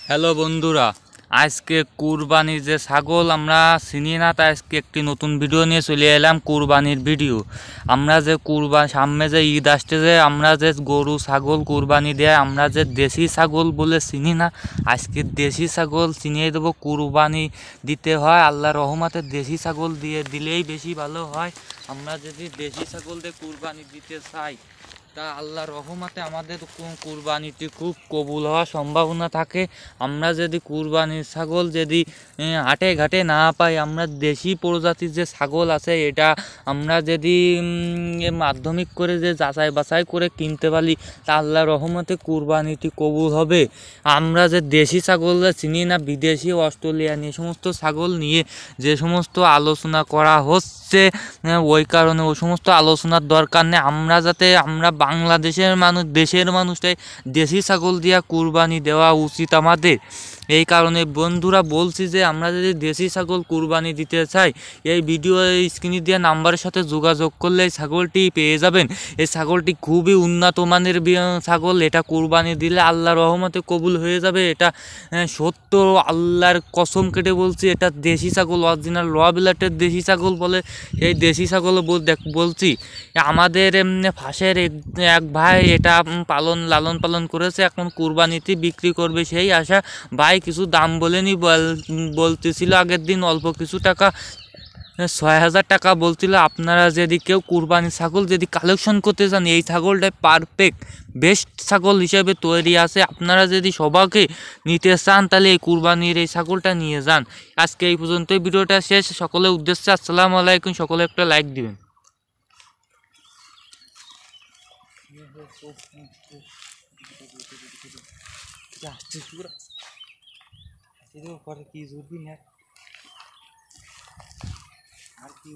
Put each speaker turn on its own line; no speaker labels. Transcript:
Hello বন্ধুরা, আজকে কুরবানির যে ছাগল আমরা চিনি না, তাই আজকে একটি নতুন ভিডিও নিয়ে চলে এলাম। কুরবানির ভিডিও। আমরা যে সামনে যে ঈদ আসছে, যে আমরা যে গরু ছাগল কুরবানি দেয়, আমরা যে দেশি ছাগল বলে চিনি না, আজকে দেশি ছাগল চিনিয়ে দেবো। কুরবানি দিতে হয় আল্লাহর রহমতে, দেশি ছাগল দিলেই বেশি ভালো হয়। আমরা যদি দেশি ছাগল দিয়ে কুরবানি দিতে চাই, তা আল্লাহর রহমতে আমাদের কুরবানিটি খুব কবুল হওয়ার সম্ভাবনা থাকে। আমরা যদি কুরবানির ছাগল যদি হাটে ঘাটে না পাই, আমরা দেশি প্রজাতির যে ছাগল আছে, এটা আমরা যদি মাধ্যমিক করে যে যাচাই বাছাই করে কিনতে পারি, তা আল্লাহর রহমতে কুরবানিটি কবুল হবে। আমরা যে দেশি ছাগল চিনি না, বিদেশি অস্ট্রেলিয়ান এই সমস্ত ছাগল নিয়ে যে সমস্ত আলোচনা করা হচ্ছে, ওই কারণে ওই সমস্ত আলোচনার দরকার নেই। আমরা বাংলাদেশের মানুষ, দেশের মানুষটাই দেশি ছাগল দিয়া কুরবানি দেওয়া উচিত আমাদের। এই কারণে বন্ধুরা বলছি যে আমরা যদি দেশি ছাগল কুরবানি দিতে চাই, এই ভিডিও স্ক্রিনে দেওয়া নাম্বারের সাথে যোগাযোগ করলে এই ছাগলটি পেয়ে যাবেন। এই ছাগলটি খুবই উন্নত মানের ছাগল। এটা কুরবানি দিলে আল্লাহর রহমতে কবুল হয়ে যাবে। এটা সত্য, আল্লাহর কসম কেটে বলছি, এটা দেশি ছাগল, অরিজিনাল র বিলাটের দেশি ছাগল বলে। এই দেশি ছাগল বলছি। আমাদের ফাঁসের এক ভাই এটা লালন পালন করেছে, এখন কুরবানিতে বিক্রি করবে সেই আশা। ভাই কিছু দাম বলেনি, বলতেছিল আগের দিন অল্প কিছু টাকা, 6,000 টাকা বলছিল। আপনারা যদি কেউ কুরবানি ছাগল যদি কালেকশন করতে চান, এই ছাগলটা পারফেক্ট বেস্ট ছাগল হিসেবে তৈরি আছে। আপনারা যদি সবাইকে নিতে চান, তাহলে এই কুরবানির এই ছাগলটা নিয়ে যান। আজকে এই পর্যন্তই, ভিডিওটা শেষ। সকলের উদ্দেশ্যে আসসালামু আলাইকুম। সকলে একটা লাইক দিবেন। কি জুড়বি না আর কি